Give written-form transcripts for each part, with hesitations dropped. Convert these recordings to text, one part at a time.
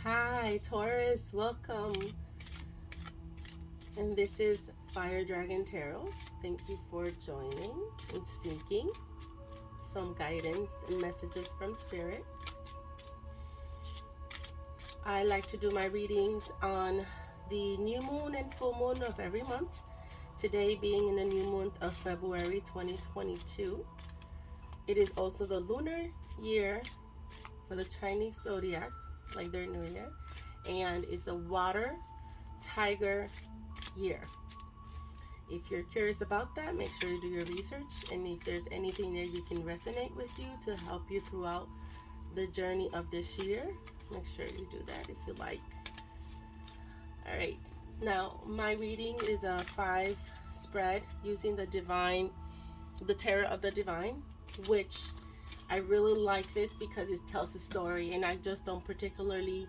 Hi, Taurus, welcome. And this is Fire Dragon Tarot. Thank you for joining and seeking some guidance and messages from Spirit. I like to do my readings on the new moon and full moon of every month. Today being in the new month of February 2022. It is also the lunar year for the Chinese zodiac, like their new year, and it's a water tiger year. If you're curious about that, make sure you do your research, and if there's anything there you can resonate with you to help you throughout the journey of this year, make sure you do that if you like. All right, now my reading is a 5 spread using the Tarot of the Divine, which I really like this because it tells a story, and I just don't particularly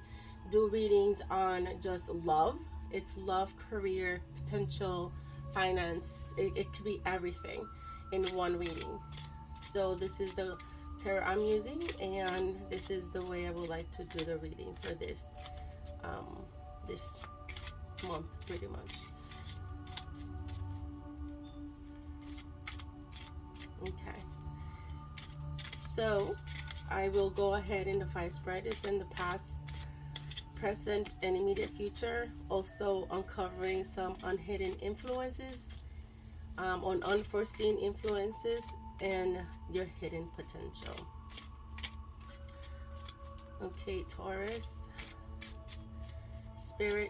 do readings on just love. It's love, career, potential, finance. It could be everything in one reading. So this is the tarot I'm using, and this is the way I would like to do the reading for this this month, pretty much. Okay. So I will go ahead in the 5 spread. It's in the past, present, and immediate future. Also uncovering some unhidden influences, on unforeseen influences, and your hidden potential. Okay, Taurus. Spirit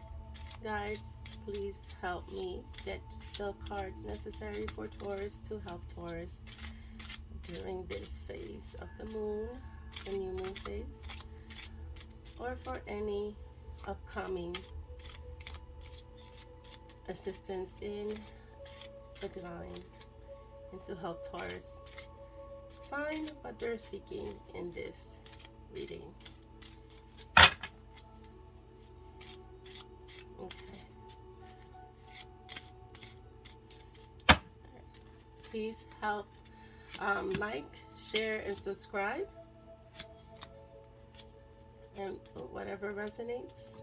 guides, please help me get the cards necessary for Taurus to help Taurus during this phase of the moon, the new moon phase, or for any upcoming assistance in the divine, and to help Taurus find what they're seeking in this reading. Okay. Please help like, share, and subscribe, and whatever resonates,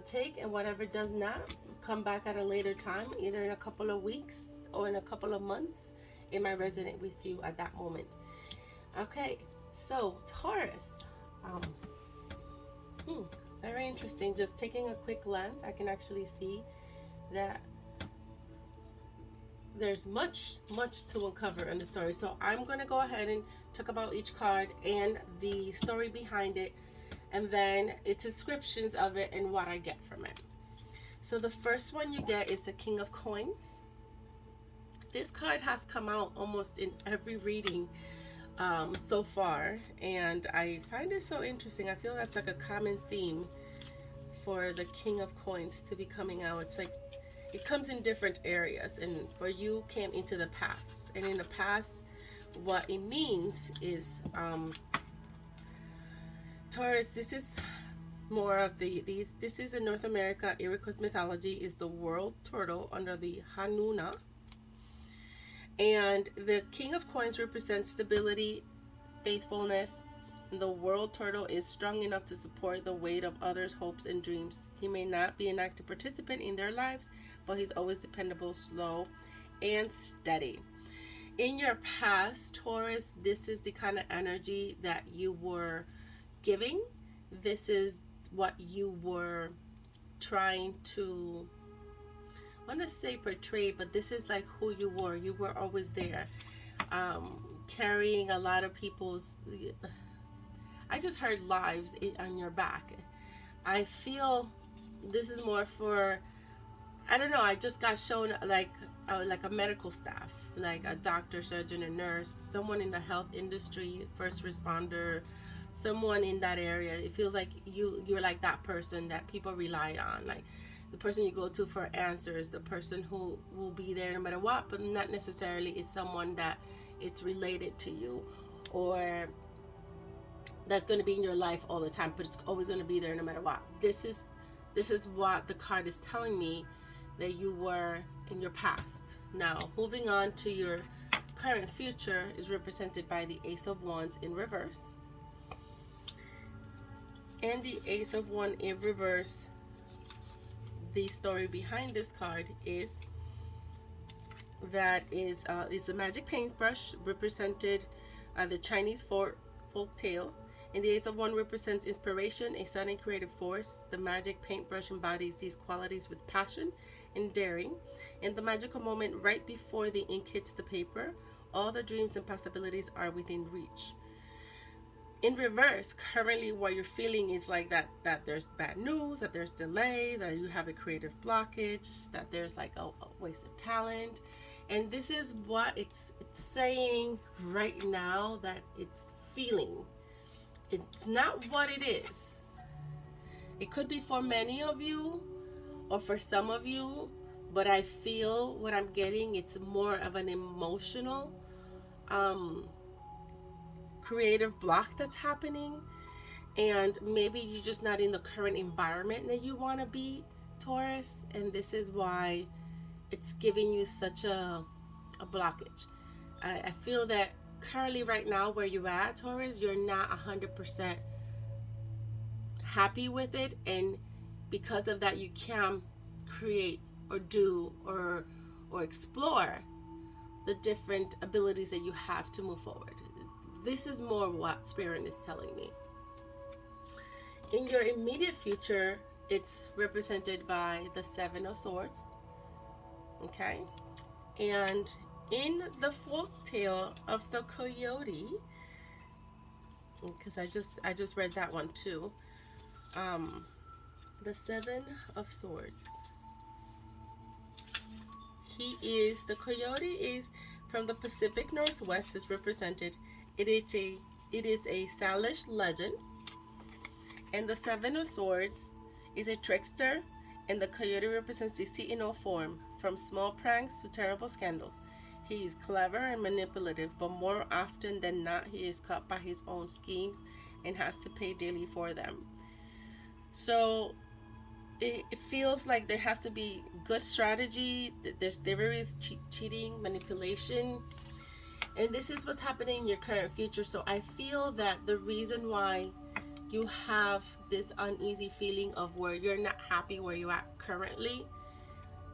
take, and whatever does not, come back at a later time, either in a couple of weeks or in a couple of months. It might resonate with you at that moment. Okay, so Taurus, very interesting. Just taking a quick glance, I can actually see that there's much to uncover in the story. So I'm going to go ahead and talk about each card and the story behind it, and then its descriptions of it and what I get from it. So the first one you get is the King of Coins. This card has come out almost in every reading so far, and I find it so interesting. I feel that's like a common theme for the King of Coins to be coming out. It's like it comes in different areas, and for you came into the past, and in the past what it means is Taurus, this is more of this is in North America. Iroquois mythology is the world turtle under the Hanuna. And the King of Coins represents stability, faithfulness. And the world turtle is strong enough to support the weight of others' hopes and dreams. He may not be an active participant in their lives, but he's always dependable, slow, and steady. In your past, Taurus, this is the kind of energy that you were giving. This is what you were trying to, I want to say portray, but this is like who you were. You were always there, carrying a lot of people's, I just heard lives on your back. I feel this is more for, I don't know, I just got shown like a medical staff, like a doctor, surgeon, a nurse, someone in the health industry, first responder, someone in that area. It feels like you're like that person that people rely on, like the person you go to for answers, the person who will be there no matter what, but not necessarily is someone that it's related to you or that's going to be in your life all the time, but it's always going to be there no matter what. This is what the card is telling me that you were in your past. Now, moving on to your current future is represented by the Ace of Wands in reverse. And the Ace of Wands in reverse, the story behind this card is that is a magic paintbrush represented the Chinese folk tale. And the Ace of Wands represents inspiration, a sudden creative force. The magic paintbrush embodies these qualities with passion and daring. In the magical moment right before the ink hits the paper, all the dreams and possibilities are within reach. In reverse, currently what you're feeling is like that there's bad news, that there's delay, that you have a creative blockage, that there's like a waste of talent. And this is what it's saying right now that it's feeling. It's not what it is. It could be for many of you or for some of you, but I feel what I'm getting, it's more of an emotional creative block that's happening, and maybe you're just not in the current environment that you want to be, Taurus, and this is why it's giving you such a blockage. I feel that currently right now where you're at, Taurus, you're not 100% happy with it, and because of that you can't create or do or explore the different abilities that you have to move forward. This is more what Spirit is telling me. In your immediate future, it's represented by the Seven of Swords. Okay? And in the folk tale of the coyote, because I just read that one too, the Seven of Swords. The coyote is from the Pacific Northwest, is represented. It is a Salish legend, and the Seven of Swords is a trickster, and the coyote represents deceit in all form, from small pranks to terrible scandals. He is clever and manipulative, but more often than not, he is caught by his own schemes and has to pay dearly for them. So it feels like there has to be good strategy. There is cheating, manipulation, and this is what's happening in your current future. So I feel that the reason why you have this uneasy feeling of where you're not happy where you're at currently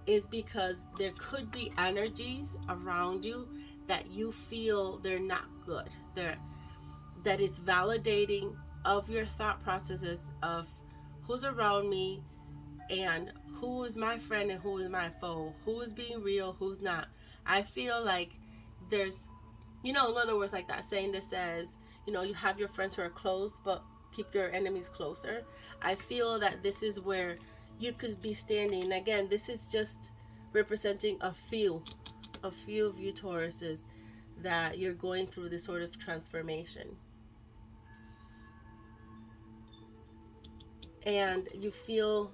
is because there could be energies around you that you feel they're not good. That it's validating of your thought processes of who's around me and who is my friend and who is my foe, who is being real, who's not. I feel like there's, in other words, like that saying that says, you have your friends who are close, but keep your enemies closer. I feel that this is where you could be standing. Again, this is just representing a few of you, Tauruses, that you're going through this sort of transformation. And you feel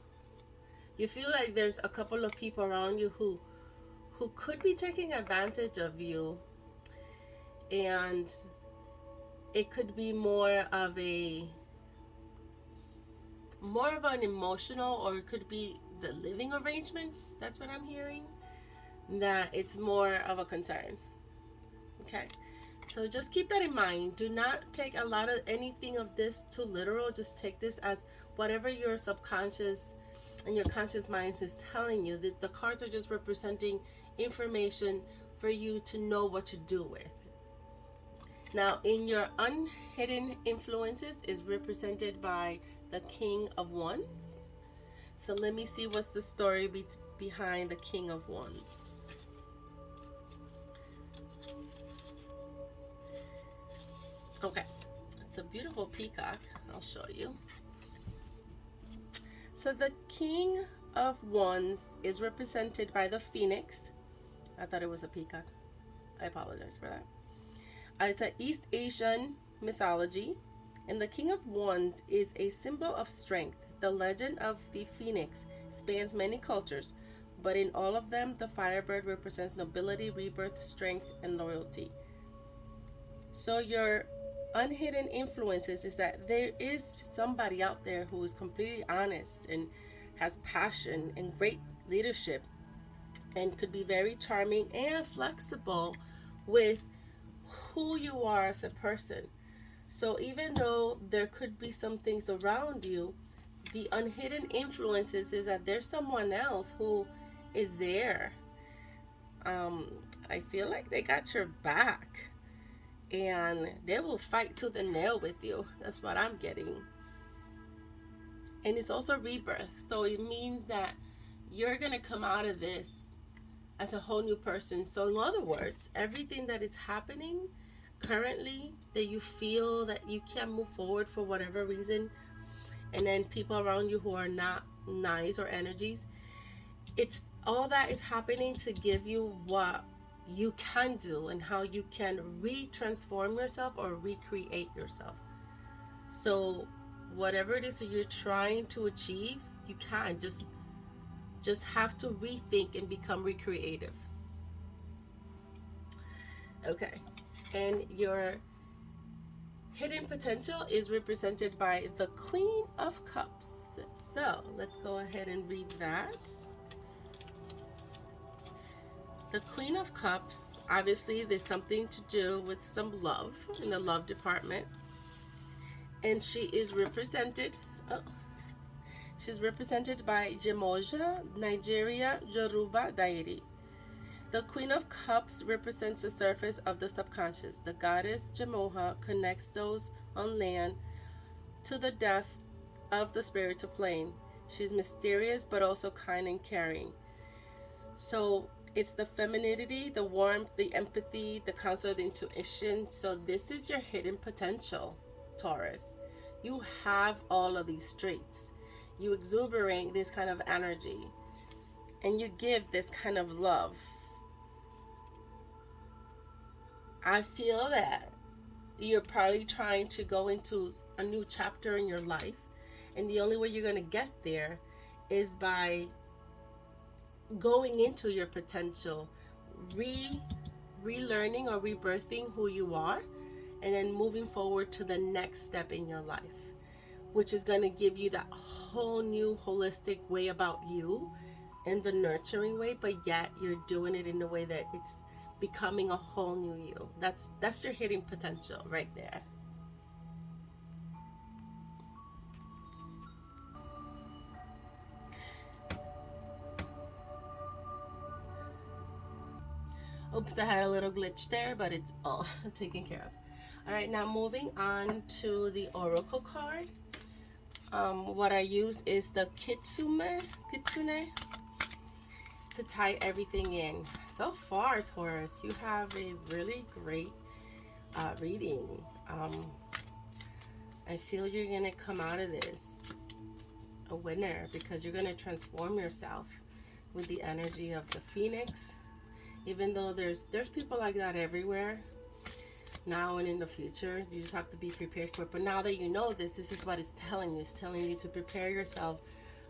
like there's a couple of people around you who could be taking advantage of you, and it could be more of an emotional, or it could be the living arrangements. That's what I'm hearing, that it's more of a concern. Okay, so just keep that in mind. Do not take a lot of anything of this too literal. Just take this as whatever your subconscious and your conscious mind is telling you. That the cards are just representing information for you to know what to do with. Now, in your unhidden influences is represented by the King of Wands. So let me see what's the story behind the King of Wands. Okay, it's a beautiful peacock. I'll show you. So the King of Wands is represented by the phoenix. I thought it was a peacock. I apologize for that. It's an East Asian mythology, and the King of Wands is a symbol of strength. The legend of the phoenix spans many cultures, but in all of them, the firebird represents nobility, rebirth, strength, and loyalty. So your unhidden influences is that there is somebody out there who is completely honest and has passion and great leadership, and could be very charming and flexible with who you are as a person. So even though there could be some things around you, the unhidden influences is that there's someone else who is there. I feel like they got your back and they will fight to the nail with you. That's what I'm getting. And it's also rebirth. So it means that you're going to come out of this as a whole new person. So in other words, everything that is happening currently that you feel that you can't move forward for whatever reason, and then people around you who are not nice or energies, it's all that is happening to give you what you can do and how you can re-transform yourself or recreate yourself. So whatever it is that you're trying to achieve, you can just have to rethink and become recreative. Okay. And your hidden potential is represented by the Queen of Cups. So let's go ahead and read that. The Queen of Cups, obviously there's something to do with some love in the love department. And she is represented, she's represented by Jemoja, Nigeria, Yoruba deity. The Queen of Cups represents the surface of the subconscious. The goddess Jemoja connects those on land to the depth of the spiritual plane. She's mysterious but also kind and caring. So it's the femininity, the warmth, the empathy, the counsel, the intuition. So this is your hidden potential, Taurus. You have all of these traits. You exuberate this kind of energy and you give this kind of love. I feel that you're probably trying to go into a new chapter in your life, and the only way you're going to get there is by going into your potential, relearning or rebirthing who you are, and then moving forward to the next step in your life, which is going to give you that whole new holistic way about you in the nurturing way, but yet you're doing it in a way that it's becoming a whole new you. That's your hidden potential right there. Oops, I had a little glitch there, but it's all taken care of. All right, now moving on to the oracle card. What I use is the kitsune to tie everything in. So far, Taurus, you have a really great reading. I feel you're gonna come out of this a winner because you're gonna transform yourself with the energy of the Phoenix. Even though there's people like that everywhere now and in the future, you just have to be prepared for it. But now that you know this is what it's telling you. It's telling you to prepare yourself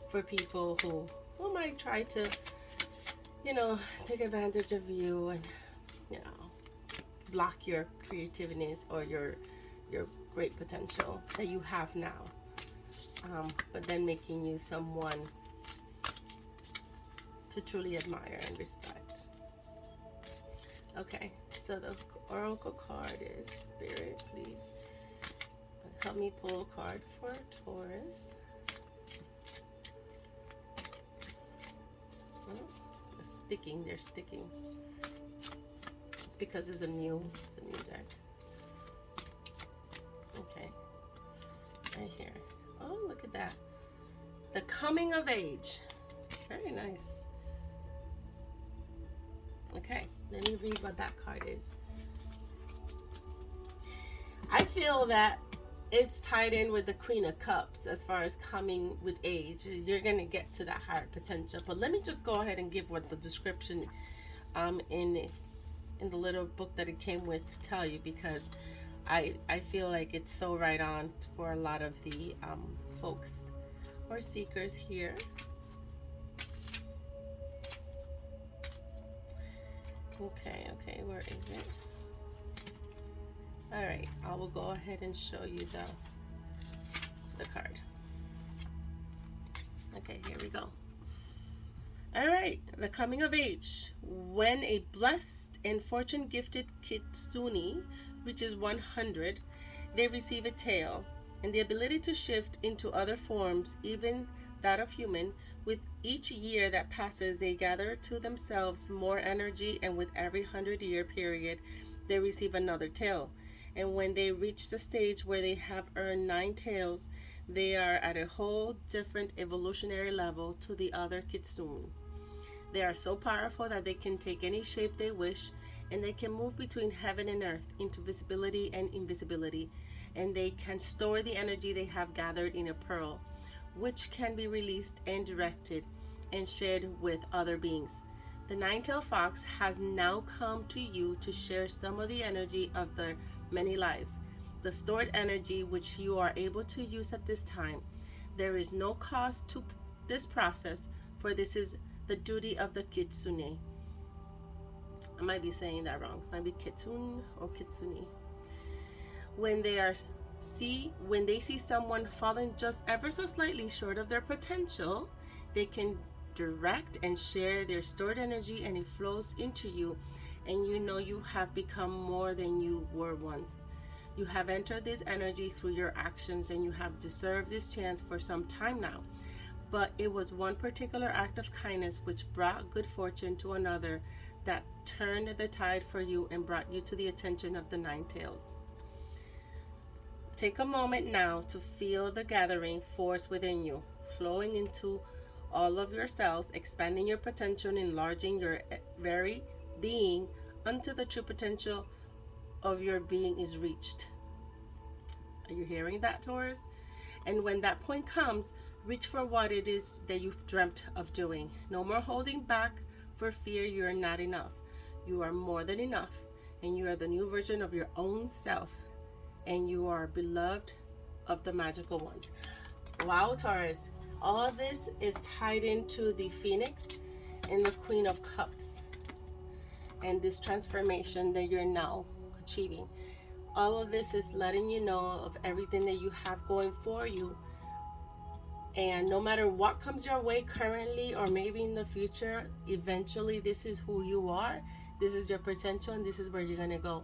for people who might try to, take advantage of you and, block your creativeness or your great potential that you have now. But then making you someone to truly admire and respect. Okay, so the oracle card is Spirit, please help me pull a card for Taurus. They're sticking. It's because it's a new deck. Okay, right here. Oh, look at that. The coming of age. Very nice. Okay, let me read what that card is. I feel that it's tied in with the Queen of Cups as far as coming with age. You're going to get to that higher potential. But let me just go ahead and give what the description in the little book that it came with to tell you, because I feel like it's so right on for a lot of the folks or seekers here. Okay, where is it? All right, I will go ahead and show you the card. Okay, here we go. All right, the coming of age. When a blessed and fortune gifted kitsune reaches 100, they receive a tail and the ability to shift into other forms, even that of human. With each year that passes, they gather to themselves more energy, and with every 100-year period, they receive another tail. And when they reach the stage where they have earned 9 tails, they are at a whole different evolutionary level to the other kitsune. They are so powerful that they can take any shape they wish, and they can move between heaven and earth into visibility and invisibility, and they can store the energy they have gathered in a pearl, which can be released and directed and shared with other beings. The nine-tailed fox has now come to you to share some of the energy of their many lives, the stored energy which you are able to use at this time. There is no cost to this process, for this is the duty of the kitsune. I might be saying that wrong. It might be kitsune or kitsune. When they see someone falling just ever so slightly short of their potential, they can direct and share their stored energy, and it flows into you, and you know you have become more than you were once. You have entered this energy through your actions, and you have deserved this chance for some time now. But it was one particular act of kindness which brought good fortune to another that turned the tide for you and brought you to the attention of the nine tails. Take a moment now to feel the gathering force within you, flowing into all of your cells, expanding your potential, enlarging your very being until the true potential of your being is reached. Are you hearing that, Taurus? And when that point comes, reach for what it is that you've dreamt of doing. No more holding back for fear you are not enough. You are more than enough, and you are the new version of your own self, and you are beloved of the magical ones. Wow, Taurus. All this is tied into the Phoenix and the Queen of Cups and this transformation that you're now achieving. All of this is letting you know of everything that you have going for you. And no matter what comes your way currently or maybe in the future, eventually this is who you are. This is your potential, and this is where you're going to go.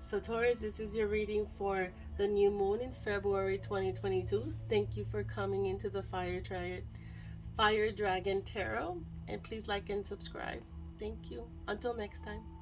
So Taurus, this is your reading for the new moon in February 2022. Thank you for coming into the Fire Dragon Tarot. And please like and subscribe. Thank you. Until next time.